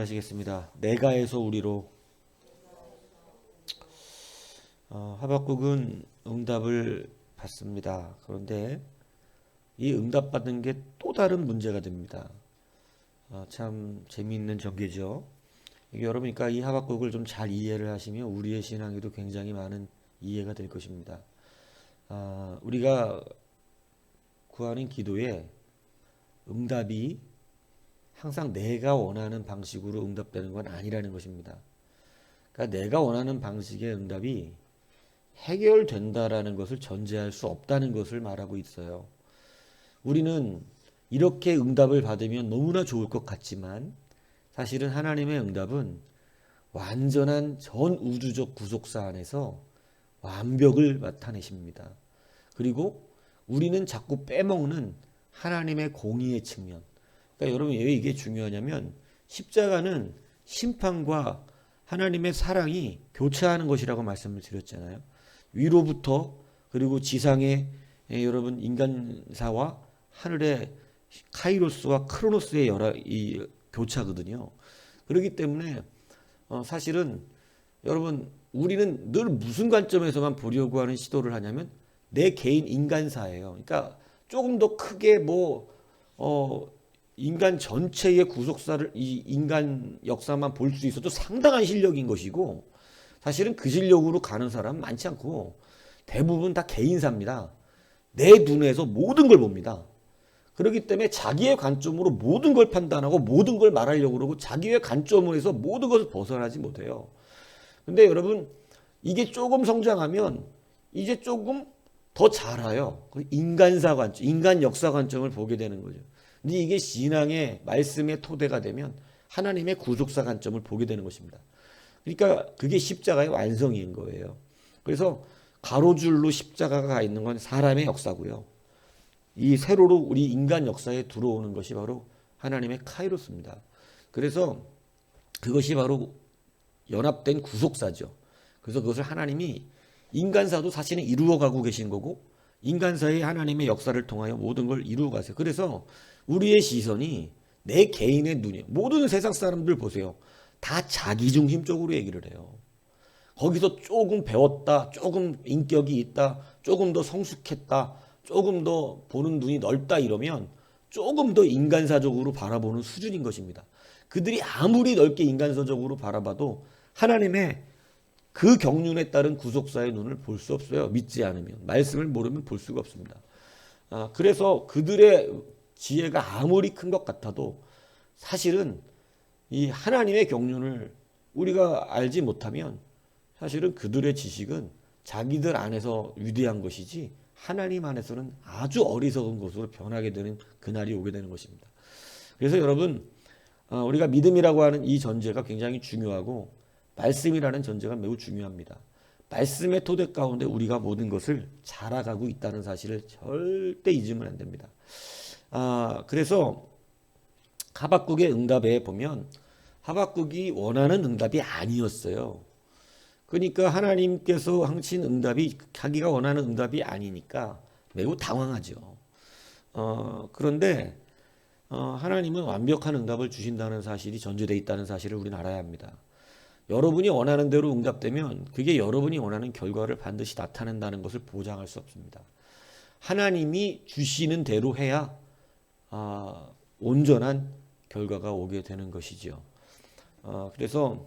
하시겠습니다. 내가에서 우리로. 하박국은 응답을 받습니다. 그런데 이 응답받은 게 또 다른 문제가 됩니다. 참 재미있는 전개죠. 이게 여러분, 그러니까 이 하박국을 좀 잘 이해를 하시면 우리의 신앙에도 굉장히 많은 이해가 될 것입니다. 우리가 구하는 기도에 응답이 항상 내가 원하는 방식으로 응답되는 건 아니라는 것입니다. 그러니까 내가 원하는 방식의 응답이 해결된다라는 것을 전제할 수 없다는 것을 말하고 있어요. 우리는 이렇게 응답을 받으면 너무나 좋을 것 같지만 사실은 하나님의 응답은 완전한 전 우주적 구속사 안에서 완벽을 나타내십니다. 그리고 우리는 자꾸 빼먹는 하나님의 공의의 측면. 그러니까 여러분, 왜 이게 중요하냐면 십자가는 심판과 하나님의 사랑이 교차하는 것이라고 말씀을 드렸잖아요. 위로부터 그리고 지상의 여러분 인간사와 하늘의 카이로스와 크로노스의 이 교차거든요. 그렇기 때문에 사실은 여러분, 우리는 늘 무슨 관점에서만 보려고 하는 시도를 하냐면 내 개인 인간사예요. 그러니까 조금 더 크게 인간 전체의 구속사를, 이 인간 역사만 볼 수 있어도 상당한 실력인 것이고, 사실은 그 실력으로 가는 사람은 많지 않고 대부분 다 개인사입니다. 내 눈에서 모든 걸 봅니다. 그렇기 때문에 자기의 관점으로 모든 걸 판단하고 모든 걸 말하려고 그러고 자기의 관점에서 모든 것을 벗어나지 못해요. 근데 여러분, 이게 조금 성장하면 이제 조금 더 잘 알아요. 인간사 관점, 인간 역사 관점을 보게 되는 거죠. 근데 이게 신앙의 말씀의 토대가 되면 하나님의 구속사 관점을 보게 되는 것입니다. 그러니까 그게 십자가의 완성인 거예요. 그래서 가로줄로 십자가가 가 있는 건 사람의 역사고요. 이 세로로 우리 인간 역사에 들어오는 것이 바로 하나님의 카이로스입니다. 그래서 그것이 바로 연합된 구속사죠. 그래서 그것을 하나님이 인간사도 사실은 이루어가고 계신 거고, 인간사의 하나님의 역사를 통하여 모든 걸 이루어가세요. 그래서 우리의 시선이 내 개인의 눈이, 모든 세상 사람들 보세요. 다 자기중심적으로 얘기를 해요. 거기서 조금 배웠다, 조금 인격이 있다, 조금 더 성숙했다, 조금 더 보는 눈이 넓다 이러면 조금 더 인간사적으로 바라보는 수준인 것입니다. 그들이 아무리 넓게 인간사적으로 바라봐도 하나님의 그 경륜에 따른 구속사의 눈을 볼 수 없어요. 믿지 않으면. 말씀을 모르면 볼 수가 없습니다. 그래서 그들의 지혜가 아무리 큰 것 같아도 사실은 이 하나님의 경륜을 우리가 알지 못하면 사실은 그들의 지식은 자기들 안에서 위대한 것이지 하나님 안에서는 아주 어리석은 것으로 변하게 되는 그날이 오게 되는 것입니다. 그래서 여러분, 우리가 믿음이라고 하는 이 전제가 굉장히 중요하고 말씀이라는 전제가 매우 중요합니다. 말씀의 토대 가운데 우리가 모든 것을 잘 알아가고 있다는 사실을 절대 잊으면 안 됩니다. 그래서 하박국의 응답에 보면 하박국이 원하는 응답이 아니었어요. 그러니까 하나님께서 하신 응답이 자기가 원하는 응답이 아니니까 매우 당황하죠. 그런데 하나님은 완벽한 응답을 주신다는 사실이 전제되어 있다는 사실을 우리는 알아야 합니다. 여러분이 원하는 대로 응답되면 그게 여러분이 원하는 결과를 반드시 나타낸다는 것을 보장할 수 없습니다. 하나님이 주시는 대로 해야 온전한 결과가 오게 되는 것이죠. 그래서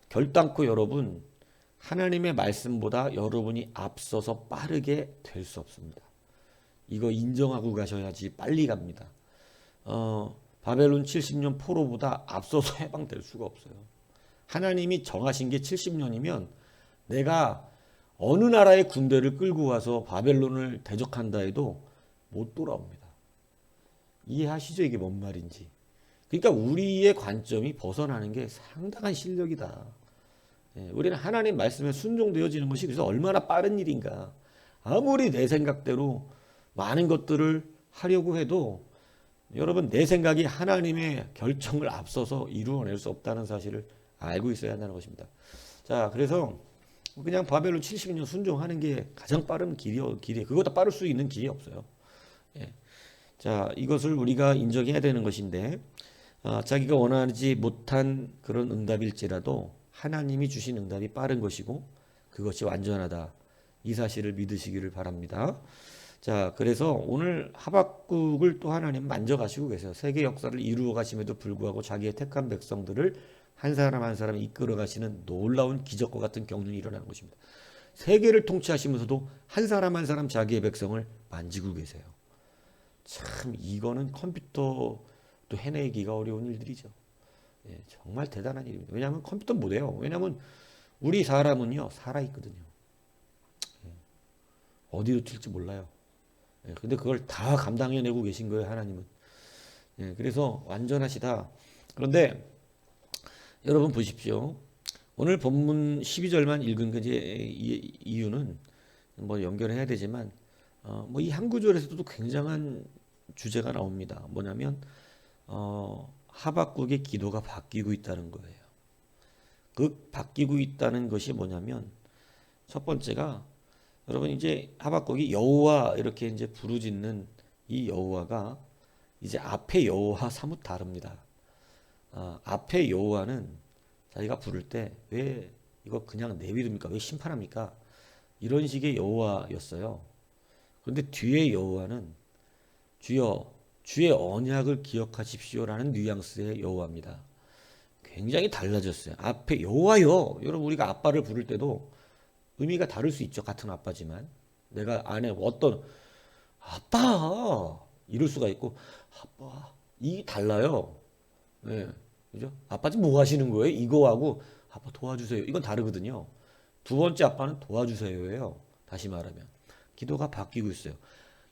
결단코 여러분, 하나님의 말씀보다 여러분이 앞서서 빠르게 될 수 없습니다. 이거 인정하고 가셔야지 빨리 갑니다. 바벨론 70년 포로보다 앞서서 해방될 수가 없어요. 하나님이 정하신 게 70년이면 내가 어느 나라의 군대를 끌고 와서 바벨론을 대적한다 해도 못 돌아옵니다. 이해하시죠? 이게 뭔 말인지. 그러니까 우리의 관점이 벗어나는 게 상당한 실력이다. 우리는 하나님 말씀에 순종되어지는 것이 그래서 얼마나 빠른 일인가. 아무리 내 생각대로 많은 것들을 하려고 해도 여러분, 내 생각이 하나님의 결정을 앞서서 이루어낼 수 없다는 사실을 알고 있어야 한다는 것입니다. 자, 그래서 그냥 바벨론 70년 순종하는 게 가장 빠른 길이요. 그거보다 빠를 수 있는 길이 없어요. 자, 이것을 우리가 인정해야 되는 것인데, 자기가 원하지 못한 그런 응답일지라도 하나님이 주신 응답이 빠른 것이고 그것이 완전하다. 이 사실을 믿으시기를 바랍니다. 자, 그래서 오늘 하박국을 또 하나님 만져가시고 계세요. 세계 역사를 이루어 가심에도 불구하고 자기의 택한 백성들을 한 사람 한 사람 이끌어 가시는 놀라운 기적과 같은 경륜이 일어나는 것입니다. 세계를 통치하시면서도 한 사람 한 사람 자기의 백성을 만지고 계세요. 참 이거는 컴퓨터도 해내기가 어려운 일들이죠. 예, 정말 대단한 일입니다. 왜냐하면 컴퓨터는 못해요. 왜냐하면 우리 사람은요 살아있거든요. 어디로 튈지 몰라요. 예, 근데 그걸 다 감당해내고 계신 거예요, 하나님은. 예, 그래서 완전하시다. 그런데 여러분 보십시오. 오늘 본문 12절만 읽은 그 이유는 뭐 연결해야 되지만 뭐 이 한 구절에서도 굉장한 주제가 나옵니다. 뭐냐면 하박국의 기도가 바뀌고 있다는 거예요. 그 바뀌고 있다는 것이 뭐냐면 첫 번째가 여러분 이제 하박국이 여호와 이렇게 이제 부르짖는 이 여호와가 이제 앞에 여호와 사뭇 다릅니다. 앞에 여호와는 자기가 부를 때 왜 이거 그냥 내비둡니까? 왜 심판합니까? 이런 식의 여호와였어요. 그런데 뒤에 여호와는 주여 주의 언약을 기억하십시오라는 뉘앙스의 여호와입니다. 굉장히 달라졌어요. 앞에 여호와요. 여러분 우리가 아빠를 부를 때도 의미가 다를 수 있죠. 같은 아빠지만 내가 안에 어떤 아빠 이럴 수가 있고 아빠 이 달라요. 네, 그죠? 아빠 지금 뭐 하시는 거예요? 이거하고 아빠 도와주세요. 이건 다르거든요. 두 번째 아빠는 도와주세요예요. 다시 말하면 기도가 바뀌고 있어요.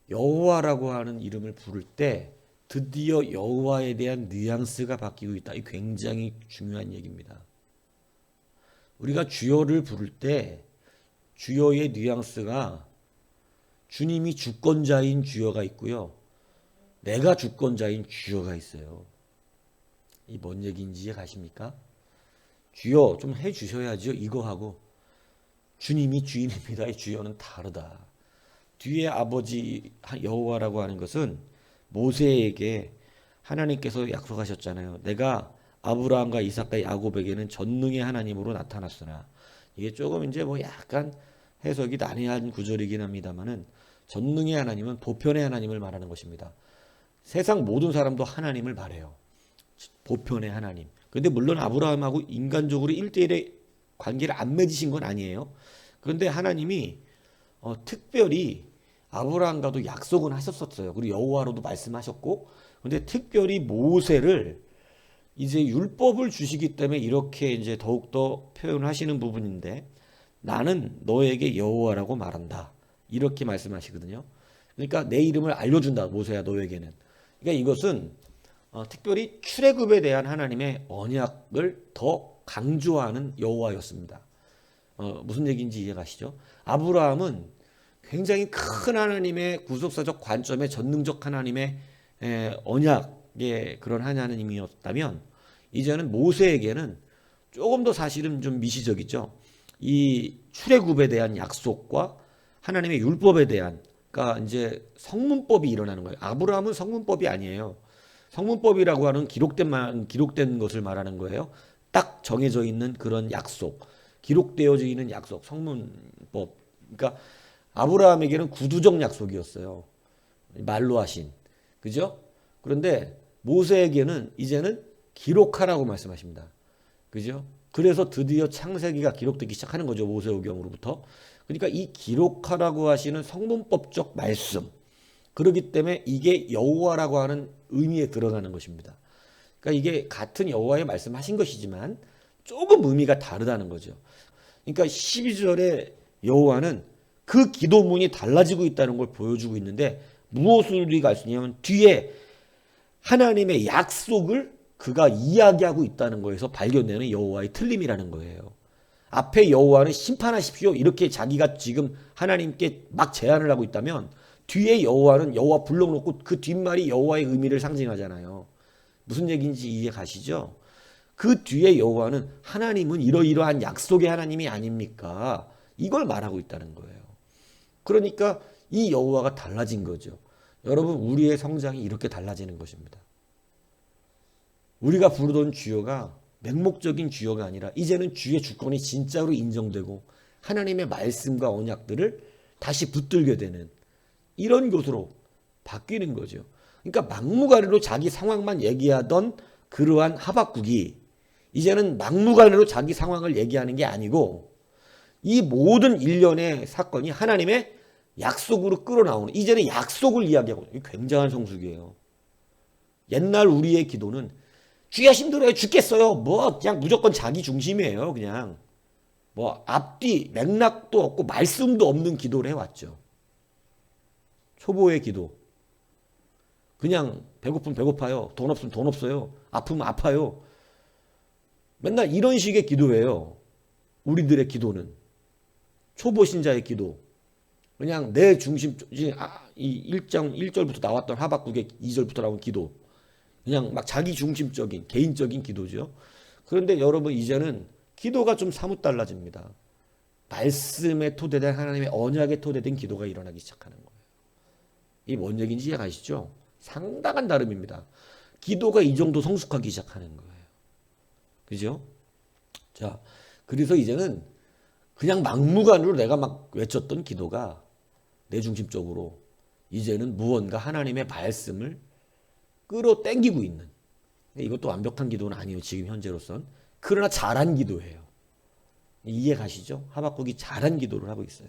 여호와라고 하는 이름을 부를 때 드디어 여호와에 대한 뉘앙스가 바뀌고 있다. 이 굉장히 중요한 얘기입니다. 우리가 주여를 부를 때 주여의 뉘앙스가 주님이 주권자인 주여가 있고요. 내가 주권자인 주여가 있어요. 이 뭔 얘기인지 이해 가십니까? 주여 좀 해주셔야죠. 이거하고 주님이 주인입니다. 이 주여는 다르다. 뒤에 아버지 여호와라고 하는 것은 모세에게 하나님께서 약속하셨잖아요. 내가 아브라함과 이삭과 야곱에게는 전능의 하나님으로 나타났으나 이게 조금 이제 뭐 약간 해석이 난해한 구절이긴 합니다만은 전능의 하나님은 보편의 하나님을 말하는 것입니다. 세상 모든 사람도 하나님을 말해요. 보편의 하나님. 그런데 물론 아브라함하고 인간적으로 1대1의 관계를 안 맺으신 건 아니에요. 그런데 하나님이 특별히 아브라함과도 약속은 하셨었어요. 그리고 여호와로도 말씀하셨고, 그런데 특별히 모세를 이제 율법을 주시기 때문에 이렇게 이제 더욱더 표현하시는 부분인데, 나는 너에게 여호와라고 말한다. 이렇게 말씀하시거든요. 그러니까 내 이름을 알려준다. 모세야 너에게는. 그러니까 이것은 특별히 출애굽에 대한 하나님의 언약을 더 강조하는 여호와였습니다. 무슨 얘기인지 이해가시죠? 아브라함은 굉장히 큰 하나님의 구속사적 관점의 전능적 하나님의 언약의 그런 하나님이었다면 이제는 모세에게는 조금 더 사실은 좀 미시적이죠. 이 출애굽에 대한 약속과 하나님의 율법에 대한 그러니까 이제 성문법이 일어나는 거예요. 아브라함은 성문법이 아니에요. 성문법이라고 하는 기록된 것을 말하는 거예요. 딱 정해져 있는 그런 약속, 기록되어져 있는 약속, 성문법. 그러니까 아브라함에게는 구두적 약속이었어요. 말로 하신. 그죠? 그런데 모세에게는 이제는 기록하라고 말씀하십니다. 그죠? 그래서 드디어 창세기가 기록되기 시작하는 거죠. 모세오경으로부터. 그러니까 이 기록하라고 하시는 성문법적 말씀. 그렇기 때문에 이게 여호와라고 하는 의미에 들어가는 것입니다. 그러니까 이게 같은 여호와의 말씀하신 것이지만 조금 의미가 다르다는 거죠. 그러니까 12절에 여호와는 그 기도문이 달라지고 있다는 걸 보여주고 있는데 무엇을 우리가 알 수 있냐면 뒤에 하나님의 약속을 그가 이야기하고 있다는 거에서 발견되는 여호와의 틀림이라는 거예요. 앞에 여호와는 심판하십시오 이렇게 자기가 지금 하나님께 막 제안을 하고 있다면 뒤에 여호와는 여호와 불러놓고 그 뒷말이 여호와의 의미를 상징하잖아요. 무슨 얘기인지 이해 가시죠? 그 뒤에 여호와는 하나님은 이러이러한 약속의 하나님이 아닙니까? 이걸 말하고 있다는 거예요. 그러니까 이 여호와가 달라진 거죠. 여러분 우리의 성장이 이렇게 달라지는 것입니다. 우리가 부르던 주여가 맹목적인 주여가 아니라 이제는 주의 주권이 진짜로 인정되고 하나님의 말씀과 언약들을 다시 붙들게 되는 이런 것으로 바뀌는 거죠. 그러니까 막무가내로 자기 상황만 얘기하던 그러한 하박국이 이제는 막무가내로 자기 상황을 얘기하는 게 아니고 이 모든 일련의 사건이 하나님의 약속으로 끌어나오는, 이제는 약속을 이야기하고, 굉장한 성숙이에요. 옛날 우리의 기도는 주야 힘들어요, 죽겠어요, 뭐 그냥 무조건 자기 중심이에요. 그냥 뭐 앞뒤 맥락도 없고 말씀도 없는 기도를 해왔죠. 초보의 기도, 그냥 배고프면 배고파요, 돈 없으면 돈 없어요, 아프면 아파요, 맨날 이런 식의 기도예요. 우리들의 기도는 초보 신자의 기도, 그냥 내 중심, 이 1절부터 나왔던 하박국의 2절부터 나온 기도, 그냥 막 자기 중심적인 개인적인 기도죠. 그런데 여러분 이제는 기도가 좀 사뭇 달라집니다. 말씀에 토대된, 하나님의 언약에 토대된 기도가 일어나기 시작하는 거예요. 이게 뭔 얘기인지 이해가시죠? 상당한 다름입니다. 기도가 이 정도 성숙하기 시작하는 거예요. 그죠? 자, 그래서 이제는 그냥 막무가내로 내가 막 외쳤던 기도가 내 중심적으로 이제는 무언가 하나님의 말씀을 끌어당기고 있는, 이것도 완벽한 기도는 아니에요, 지금 현재로선. 그러나 잘한 기도예요. 이해 가시죠? 하박국이 잘한 기도를 하고 있어요.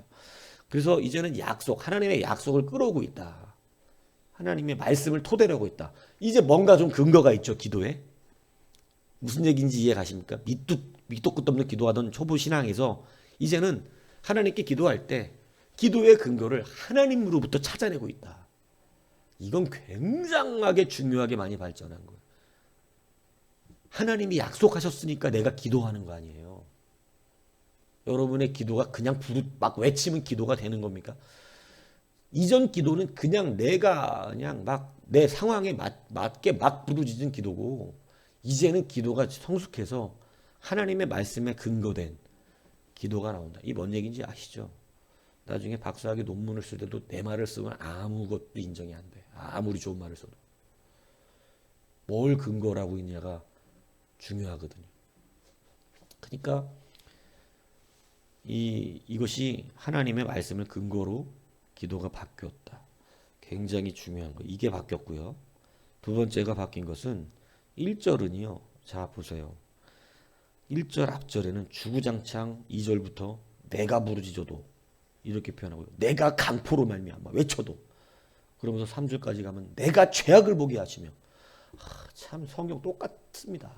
그래서 이제는 약속, 하나님의 약속을 끌어오고 있다. 하나님의 말씀을 토대로 하고 있다. 이제 뭔가 좀 근거가 있죠, 기도에. 무슨 얘기인지 이해 가십니까? 밑도 끝도 없는 기도하던 초보 신앙에서 이제는 하나님께 기도할 때 기도의 근거를 하나님으로부터 찾아내고 있다. 이건 굉장하게 중요하게 많이 발전한 거예요. 하나님이 약속하셨으니까 내가 기도하는 거 아니에요. 여러분의 기도가 그냥 막 외치면 기도가 되는 겁니까? 이전 기도는 그냥 내가 그냥 막 내 상황에 맞게 막 부르짖은 기도고, 이제는 기도가 성숙해서 하나님의 말씀에 근거된 기도가 나온다. 이 뭔 얘기인지 아시죠? 나중에 박사학위 논문을 쓸 때도 내 말을 쓰면 아무것도 인정이 안 돼. 아무리 좋은 말을 써도. 뭘 근거라고 있냐가 중요하거든요. 그러니까 이것이 하나님의 말씀을 근거로 기도가 바뀌었다. 굉장히 중요한 거. 이게 바뀌었고요. 두 번째가 바뀐 것은 1절은요. 자, 보세요. 1절 앞절에는 주구장창 2절부터 내가 부르짖어도 이렇게 표현하고요. 내가 강포로 말미암아 외쳐도, 그러면서 3절까지 가면 내가 죄악을 보게 하시며. 참 성경 똑같습니다.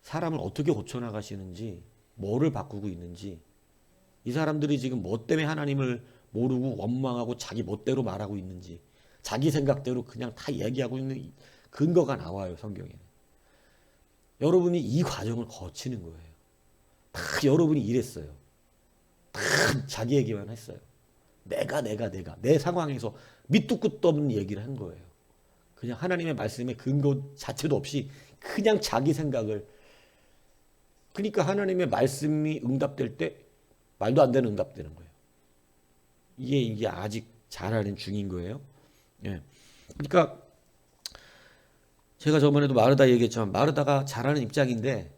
사람을 어떻게 고쳐나가시는지, 뭐를 바꾸고 있는지, 이 사람들이 지금 뭐 때문에 하나님을 모르고 원망하고 자기 멋대로 말하고 있는지, 자기 생각대로 그냥 다 얘기하고 있는 근거가 나와요, 성경에는. 여러분이 이 과정을 거치는 거예요. 다 여러분이 이랬어요. 다 자기 얘기만 했어요. 내가 내 상황에서 밑도 끝도 없는 얘기를 한 거예요. 그냥 하나님의 말씀의 근거 자체도 없이 그냥 자기 생각을. 그러니까 하나님의 말씀이 응답될 때 말도 안 되는 응답되는 거예요. 이게 아직 잘하는 중인 거예요. 예. 그러니까 제가 저번에도 마르다 얘기했지만, 마르다가 잘하는 입장인데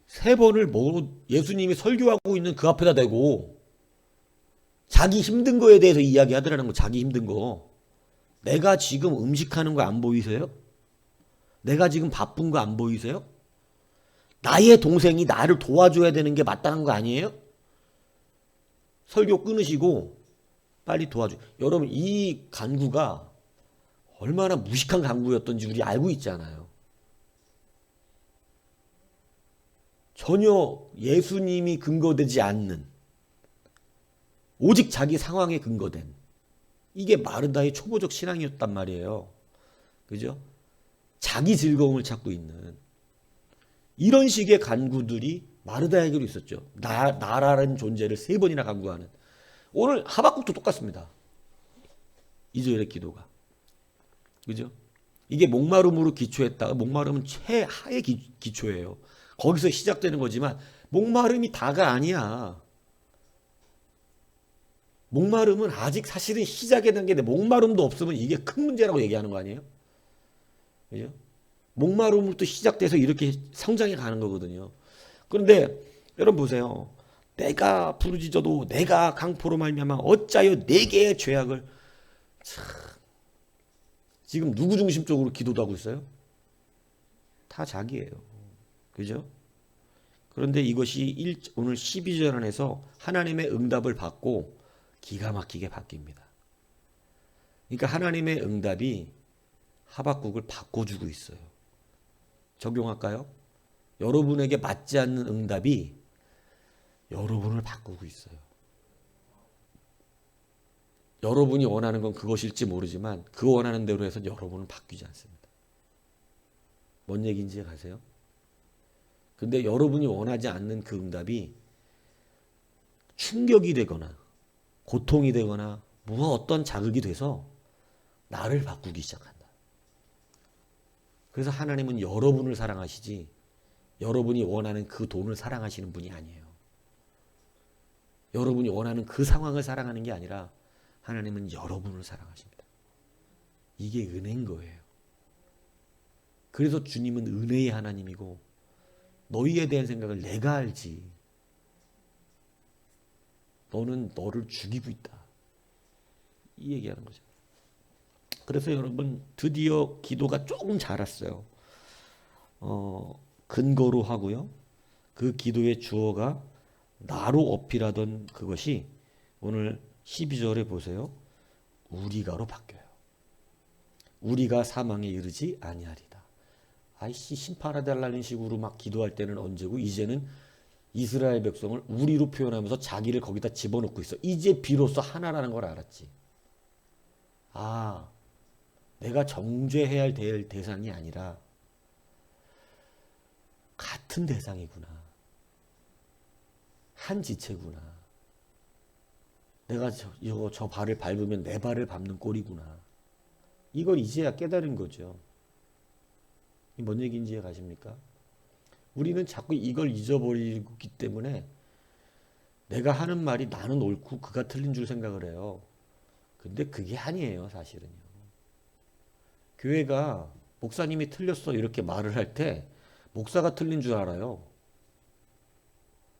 3번을 예수님이 설교하고 있는 그 앞에다 대고 자기 힘든 거에 대해서 이야기하더라는 거. 자기 힘든 거. 내가 지금 음식하는 거 안 보이세요? 내가 지금 바쁜 거 안 보이세요? 나의 동생이 나를 도와줘야 되는 게 마땅한 거 아니에요? 설교 끊으시고 빨리 도와줘. 여러분, 이 간구가 얼마나 무식한 간구였던지 우리 알고 있잖아요. 전혀 예수님이 근거되지 않는, 오직 자기 상황에 근거된, 이게 마르다의 초보적 신앙이었단 말이에요. 그죠? 자기 즐거움을 찾고 있는 이런 식의 간구들이 마르다에게도 있었죠. 나라는 존재를 3번이나 간구하는. 오늘 하박국도 똑같습니다. 2절의 기도가. 그죠? 이게 목마름으로 기초했다가, 목마름은 최하의 기초예요. 거기서 시작되는 거지만 목마름이 다가 아니야. 목마름은 아직 사실은 시작의 단계인데 목마름도 없으면 이게 큰 문제라고 얘기하는 거 아니에요? 그죠? 목마름부터 시작돼서 이렇게 성장해 가는 거거든요. 그런데 여러분 보세요. 내가 부르짖어도 내가 강포로 말미암아 어찌하여 내게 죄악을. 참, 지금 누구 중심적으로 기도도 하고 있어요? 다 자기예요. 그죠? 그런데 이것이 오늘 12절 안에서 하나님의 응답을 받고 기가 막히게 바뀝니다. 그러니까 하나님의 응답이 하박국을 바꿔주고 있어요. 적용할까요? 여러분에게 맞지 않는 응답이 여러분을 바꾸고 있어요. 여러분이 원하는 건 그것일지 모르지만 그 원하는 대로 해서 여러분은 바뀌지 않습니다. 뭔 얘기인지 아세요? 근데 여러분이 원하지 않는 그 응답이 충격이 되거나 고통이 되거나 뭐 어떤 자극이 돼서 나를 바꾸기 시작한다. 그래서 하나님은 여러분을 사랑하시지 여러분이 원하는 그 돈을 사랑하시는 분이 아니에요. 여러분이 원하는 그 상황을 사랑하는 게 아니라 하나님은 여러분을 사랑하십니다. 이게 은혜인 거예요. 그래서 주님은 은혜의 하나님이고 너희에 대한 생각을 내가 알지. 너는 너를 죽이고 있다. 이 얘기하는 거죠. 그래서 여러분 드디어 기도가 조금 자랐어요. 근거로 하고요. 그 기도의 주어가 나로 어필하던 그것이 오늘 12절에 보세요. 우리가로 바뀌어요. 우리가 사망에 이르지 아니하리다. 아이씨 심판하달라는 식으로 막 기도할 때는 언제고 이제는 이스라엘 백성을 우리로 표현하면서 자기를 거기다 집어넣고 있어. 이제 비로소 하나라는 걸 알았지. 아, 내가 정죄해야 할 대상이 아니라 같은 대상이구나. 한 지체구나. 내가 저 발을 밟으면 내 발을 밟는 꼴이구나. 이걸 이제야 깨달은 거죠. 뭔 얘기인지 가십니까? 우리는 자꾸 이걸 잊어버리기 때문에 내가 하는 말이 나는 옳고 그가 틀린 줄 생각을 해요. 근데 그게 아니에요, 사실은요. 교회가 목사님이 틀렸어 이렇게 말을 할 때 목사가 틀린 줄 알아요.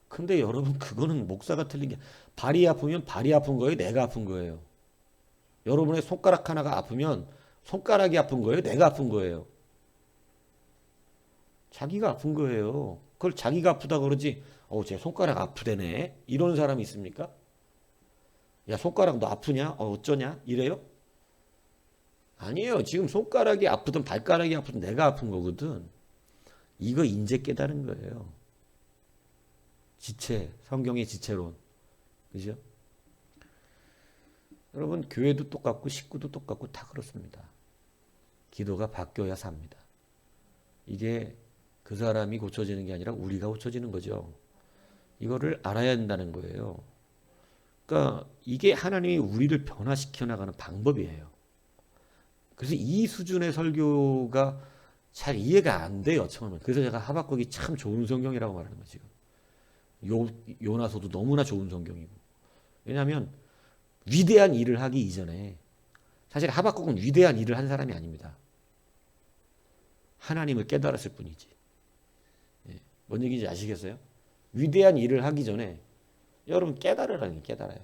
근데 여러분 그거는 목사가 틀린 게 발이 아프면 발이 아픈 거예요? 내가 아픈 거예요? 여러분의 손가락 하나가 아프면 손가락이 아픈 거예요? 내가 아픈 거예요? 자기가 아픈 거예요. 그걸 자기가 아프다 그러지 제 손가락 아프대네 이런 사람이 있습니까? 야 손가락 너 아프냐? 어쩌냐? 이래요? 아니에요. 지금 손가락이 아프든 발가락이 아프든 내가 아픈 거거든. 이거 인제 깨달은 거예요. 지체, 성경의 지체론. 그죠? 여러분 교회도 똑같고 식구도 똑같고 다 그렇습니다. 기도가 바뀌어야 삽니다. 이게 그 사람이 고쳐지는 게 아니라 우리가 고쳐지는 거죠. 이거를 알아야 된다는 거예요. 그러니까 이게 하나님이 우리를 변화시켜 나가는 방법이에요. 그래서 이 수준의 설교가 잘 이해가 안 돼요, 처음에. 그래서 제가 하박국이 참 좋은 성경이라고 말하는 거죠. 요나서도 너무나 좋은 성경이고. 왜냐하면 위대한 일을 하기 이전에 사실 하박국은 위대한 일을 한 사람이 아닙니다. 하나님을 깨달았을 뿐이지. 뭔 얘기인지 아시겠어요? 위대한 일을 하기 전에 여러분 깨달으라니 깨달아야.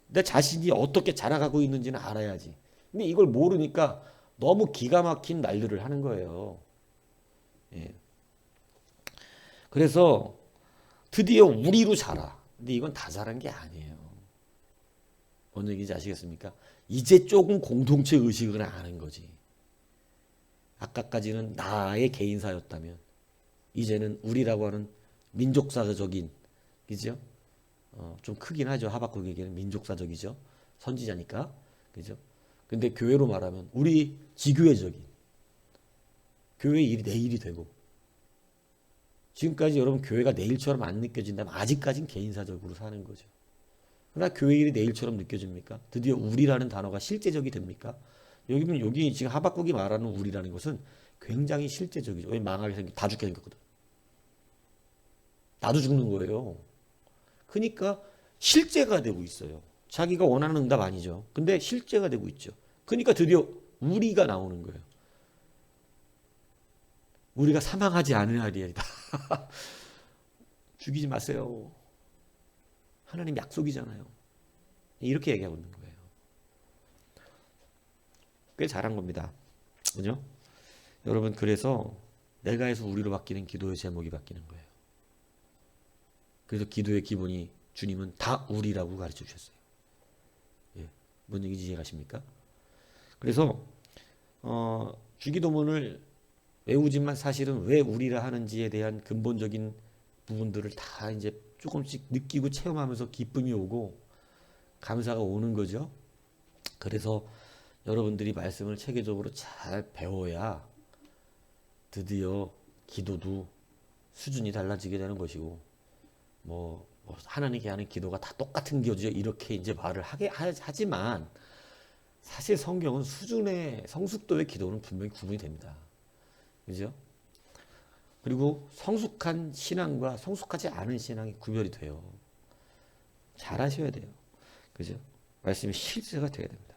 내 자신이 어떻게 자라가고 있는지는 알아야지. 근데 이걸 모르니까 너무 기가 막힌 말들을 하는 거예요. 그래서 드디어 우리로 자라. 근데 이건 다 자란 게 아니에요. 뭔 얘기인지 아시겠습니까? 이제 조금 공동체 의식을 아는 거지. 아까까지는 나의 개인사였다면 이제는 우리라고 하는 민족사적인, 그죠? 좀 크긴 하죠. 하박국에게는 민족사적이죠. 선지자니까. 그죠? 근데 교회로 말하면 우리 지교회적인 교회 일이 내 일이 되고 지금까지 여러분 교회가 내 일처럼 안 느껴진다면 아직까진 개인사적으로 사는 거죠. 그러나 교회 일이 내 일처럼 느껴집니까? 드디어 우리라는 단어가 실제적이 됩니까? 여기 지금 하박국이 말하는 우리라는 것은 굉장히 실제적이죠. 왜 망하게 생겨 다 죽게 생겼거든. 나도 죽는 거예요. 그러니까 실제가 되고 있어요. 자기가 원하는 응답 아니죠. 근데 실제가 되고 있죠. 그러니까 드디어 우리가 나오는 거예요. 우리가 사망하지 않으리이다. 죽이지 마세요. 하나님 약속이잖아요. 이렇게 얘기하고 있는 거예요. 꽤 잘한 겁니다. 그죠? 여러분, 그래서 내가에서 우리로 바뀌는 기도의 제목이 바뀌는 거예요. 그래서 기도의 기본이 주님은 다 우리라고 가르쳐 주셨어요. 예, 뭔 얘기인지 이해가십니까? 그래서 주기도문을 외우지만 사실은 왜 우리라 하는지에 대한 근본적인 부분들을 다 이제 조금씩 느끼고 체험하면서 기쁨이 오고 감사가 오는 거죠. 그래서 여러분들이 말씀을 체계적으로 잘 배워야 드디어 기도도 수준이 달라지게 되는 것이고, 뭐 하나님께 하는 기도가 다 똑같은 거죠. 이렇게 이제 말을 하지만 사실 성경은 수준의 성숙도의 기도는 분명히 구분이 됩니다. 그죠? 그리고 성숙한 신앙과 성숙하지 않은 신앙이 구별이 돼요. 잘 하셔야 돼요. 그죠? 말씀이 실제가 돼야 됩니다.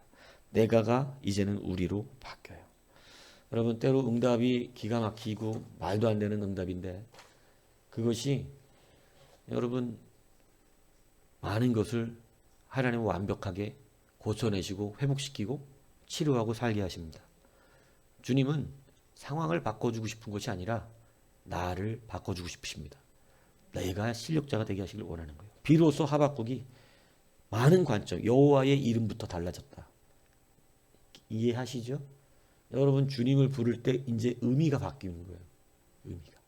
내가가 이제는 우리로 바뀌어요. 여러분, 때로 응답이 기가 막히고 말도 안 되는 응답인데 그것이 여러분 많은 것을 하나님은 완벽하게 고쳐내시고 회복시키고 치료하고 살게 하십니다. 주님은 상황을 바꿔주고 싶은 것이 아니라 나를 바꿔주고 싶으십니다. 내가 실력자가 되게 하시길 원하는 거예요. 비로소 하박국이 많은 관점, 여호와의 이름부터 달라졌다. 이해하시죠? 여러분, 주님을 부를 때 이제 의미가 바뀌는 거예요. 의미가.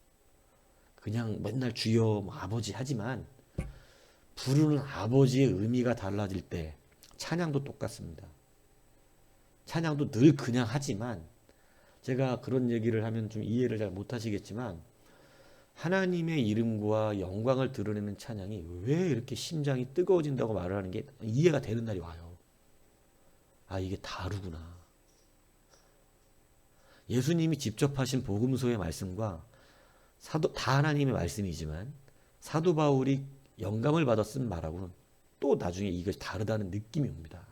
그냥 맨날 주여 뭐 아버지 하지만 부르는 아버지의 의미가 달라질 때 찬양도 똑같습니다. 찬양도 늘 그냥 하지만 제가 그런 얘기를 하면 좀 이해를 잘 못하시겠지만 하나님의 이름과 영광을 드러내는 찬양이 왜 이렇게 심장이 뜨거워진다고 말을 하는 게 이해가 되는 날이 와요. 아, 이게 다르구나. 예수님이 직접 하신 복음서의 말씀과 다 하나님의 말씀이지만 사도 바울이 영감을 받아 쓴 말하고는 또 나중에 이것이 다르다는 느낌이 옵니다.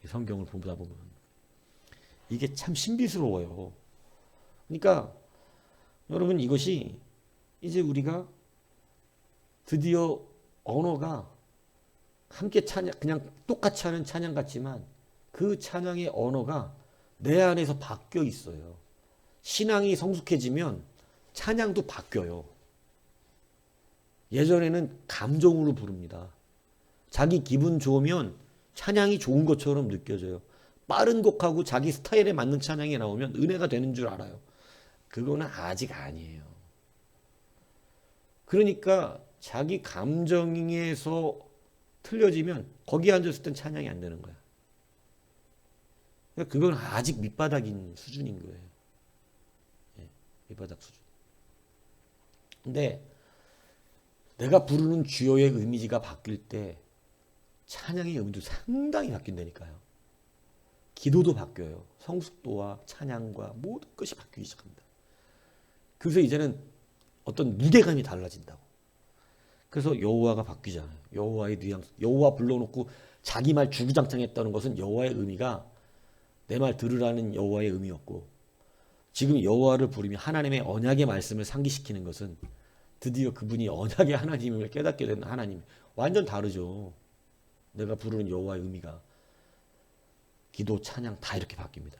성경을 보다 보면 이게 참 신비스러워요. 그러니까 여러분, 이것이 이제 우리가 드디어 언어가 함께 찬양, 그냥 똑같이 하는 찬양 같지만 그 찬양의 언어가 내 안에서 바뀌어 있어요. 신앙이 성숙해지면 찬양도 바뀌어요. 예전에는 감정으로 부릅니다. 자기 기분 좋으면 찬양이 좋은 것처럼 느껴져요. 빠른 곡하고 자기 스타일에 맞는 찬양이 나오면 은혜가 되는 줄 알아요. 그거는 아직 아니에요. 그러니까 자기 감정에서 틀려지면 거기 앉았을 땐 찬양이 안 되는 거야. 그건 아직 밑바닥인 수준인 거예요. 예, 밑바닥 수준. 근데 내가 부르는 주여의 이미지가 바뀔 때 찬양의 의미도 상당히 바뀐다니까요. 기도도 바뀌어요. 성숙도와 찬양과 모든 것이 바뀌기 시작합니다. 그래서 이제는 어떤 무게감이 달라진다고. 그래서 여호와가 바뀌잖아요. 여호와의 뉘앙스. 여호와 불러놓고 자기 말 주구장창 했다는 것은 여호와의 의미가 내 말 들으라는 여호와의 의미였고, 지금 여호와를 부르며 하나님의 언약의 말씀을 상기시키는 것은 드디어 그분이 언약의 하나님을 깨닫게 된 하나님. 완전 다르죠. 내가 부르는 여호와의 의미가. 기도, 찬양 다 이렇게 바뀝니다.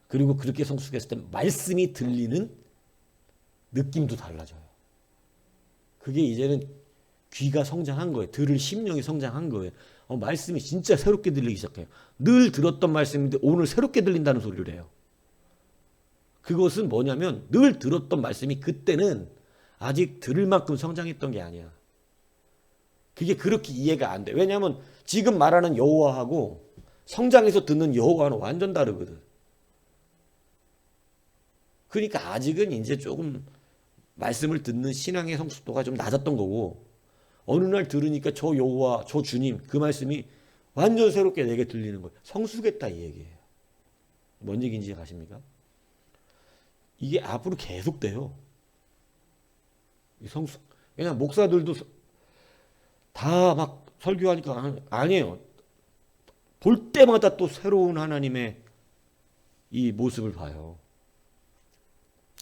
그리고 그렇게 성숙했을 때 말씀이 들리는 느낌도 달라져요. 그게 이제는 귀가 성장한 거예요. 들을 심령이 성장한 거예요. 말씀이 진짜 새롭게 들리기 시작해요. 늘 들었던 말씀인데 오늘 새롭게 들린다는 소리를 해요. 그것은 뭐냐면 늘 들었던 말씀이 그때는 아직 들을 만큼 성장했던 게 아니야. 그게 그렇게 이해가 안 돼. 왜냐하면 지금 말하는 여호와하고 성장해서 듣는 여호와는 완전 다르거든. 그러니까 아직은 이제 조금 말씀을 듣는 신앙의 성숙도가 좀 낮았던 거고, 어느 날 들으니까 저 여호와, 저 주님, 그 말씀이 완전 새롭게 내게 들리는 거예요. 성숙했다 이 얘기예요. 뭔 얘기인지 아십니까? 이게 앞으로 계속돼요. 이 성숙. 왜냐면 목사들도 다 막 설교하니까 아니에요. 볼 때마다 또 새로운 하나님의 이 모습을 봐요.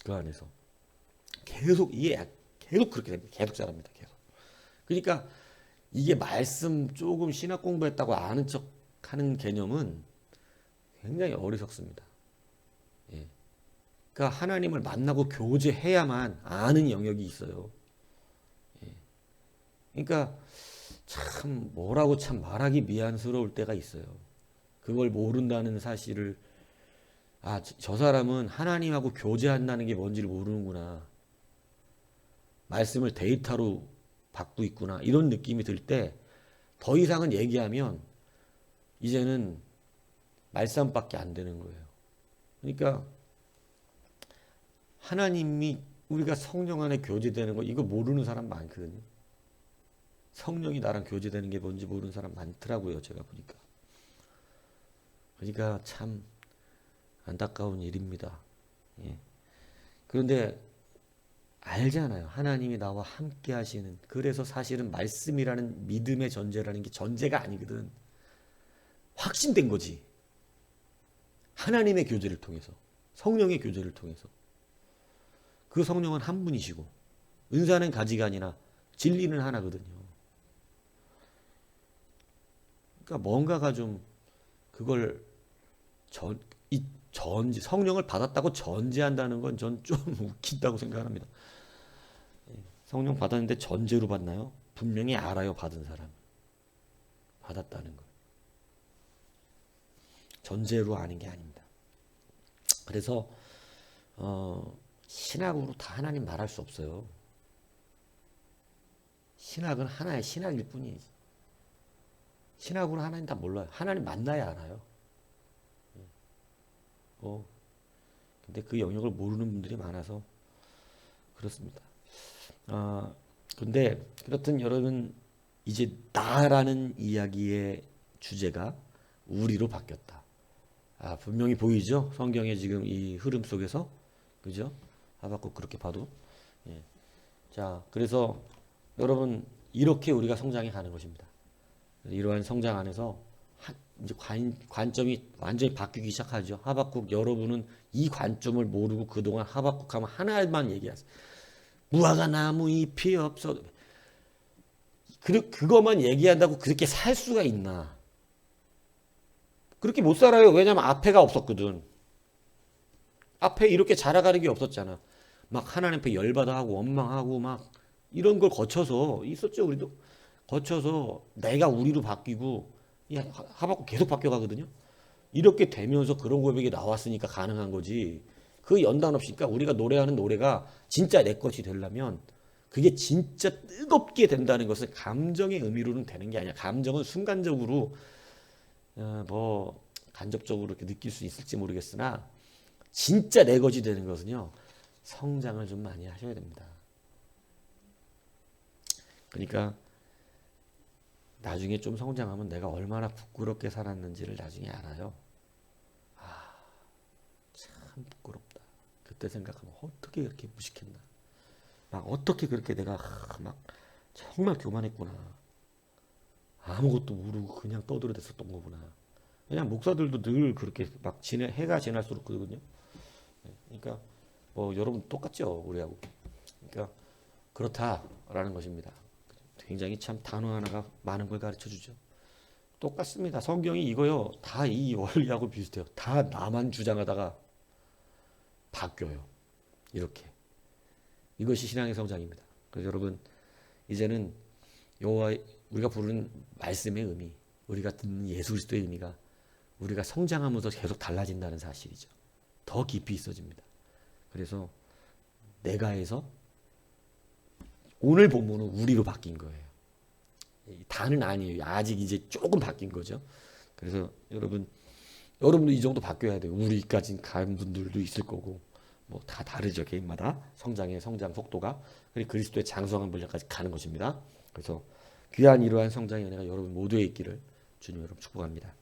그 안에서 계속 이게 계속 그렇게 됩니다. 계속 자랍니다. 계속. 그러니까 이게 말씀 조금 신학 공부했다고 아는 척 하는 개념은 굉장히 어리석습니다. 예. 그러니까 하나님을 만나고 교제해야만 아는 영역이 있어요. 예. 그러니까 참 뭐라고 참 말하기 미안스러울 때가 있어요. 그걸 모른다는 사실을 저 사람은 하나님하고 교제한다는 게 뭔지를 모르는구나. 말씀을 데이터로 받고 있구나. 이런 느낌이 들 때 더 이상은 얘기하면 이제는 말싸움밖에 안 되는 거예요. 그러니까 하나님이 우리가 성령 안에 교제되는 거 이거 모르는 사람 많거든요. 성령이 나랑 교제되는 게 뭔지 모르는 사람 많더라고요. 제가 보니까. 그러니까 참 안타까운 일입니다. 예. 그런데 알잖아요. 하나님이 나와 함께 하시는. 그래서 사실은 말씀이라는 믿음의 전제라는 게 전제가 아니거든. 확신된 거지. 하나님의 교제를 통해서. 성령의 교제를 통해서. 그 성령은 한 분이시고 은사는 가지가 아니라 진리는 하나거든요. 그러니까 뭔가가 좀 그걸 전제, 성령을 받았다고 전제한다는 건 전 좀 웃긴다고 생각합니다. 성령 받았는데 전제로 받나요? 분명히 알아요, 받은 사람. 받았다는 걸. 전제로 아는 게 아닙니다. 그래서 신학으로 다 하나님 말할 수 없어요. 신학은 하나의 신학일 뿐이지. 신학으로 하나님 다 몰라요. 하나님 만나야 알아요. 근데 그 영역을 모르는 분들이 많아서 그렇습니다. 근데 그렇든 여러분 이제 나라는 이야기의 주제가 우리로 바뀌었다. 분명히 보이죠? 성경의 지금 이 흐름 속에서. 그죠? 하박국 그렇게 봐도. 예. 자, 그래서 여러분 이렇게 우리가 성장해 가는 것입니다. 이러한 성장 안에서 이제 관점이 완전히 바뀌기 시작하죠. 하박국 여러분은 이 관점을 모르고 그동안 하박국 하면 하나만 얘기하세요. 무화과 나무 잎이 없어. 그것만 얘기한다고 그렇게 살 수가 있나? 그렇게 못 살아요. 왜냐면 앞에가 없었거든. 앞에 이렇게 자라가는 게 없었잖아. 막 하나님 앞에 열받아 하고 원망하고 막 이런 걸 거쳐서 있었죠. 우리도 거쳐서 내가 우리로 바뀌고 하박국 계속 바뀌어가거든요. 이렇게 되면서 그런 고백이 나왔으니까 가능한 거지. 그 연단 없이니까 우리가 노래하는 노래가 진짜 내 것이 되려면 그게 진짜 뜨겁게 된다는 것은 감정의 의미로는 되는 게 아니야. 감정은 순간적으로 뭐 간접적으로 이렇게 느낄 수 있을지 모르겠으나 진짜 내 것이 되는 것은요. 성장을 좀 많이 하셔야 됩니다. 그러니까 나중에 좀 성장하면 내가 얼마나 부끄럽게 살았는지를 나중에 알아요. 참 부끄럽다. 그때 생각하면 어떻게 그렇게 무식했나. 막 어떻게 그렇게 내가 막 정말 교만했구나. 아무것도 모르고 그냥 떠들어댔었던 거구나. 그냥 목사들도 늘 그렇게 막 해가 지날수록 그러거든요. 그러니까 뭐 여러분 똑같죠, 우리하고. 그러니까 그렇다라는 것입니다. 굉장히 참 단어 하나가 많은 걸 가르쳐 주죠. 똑같습니다. 성경이 이거요. 다 이 원리하고 비슷해요. 다 나만 주장하다가 바뀌어요. 이렇게. 이것이 신앙의 성장입니다. 그래서 여러분 이제는 우리가 부르는 말씀의 의미, 우리가 듣는 예수 그리스도의 의미가 우리가 성장하면서 계속 달라진다는 사실이죠. 더 깊이 있어집니다. 그래서 내가에서 오늘 본문은 우리로 바뀐 거예요. 다는 아니에요. 아직 이제 조금 바뀐 거죠. 그래서 여러분도 이 정도 바뀌어야 돼요. 우리까지 간 분들도 있을 거고 뭐 다 다르죠. 개인마다 성장 속도가. 그리고 그리스도의 장성한 분량까지 가는 것입니다. 그래서 귀한 이러한 성장의 은혜가 여러분 모두에 있기를 주님 여러분 축복합니다.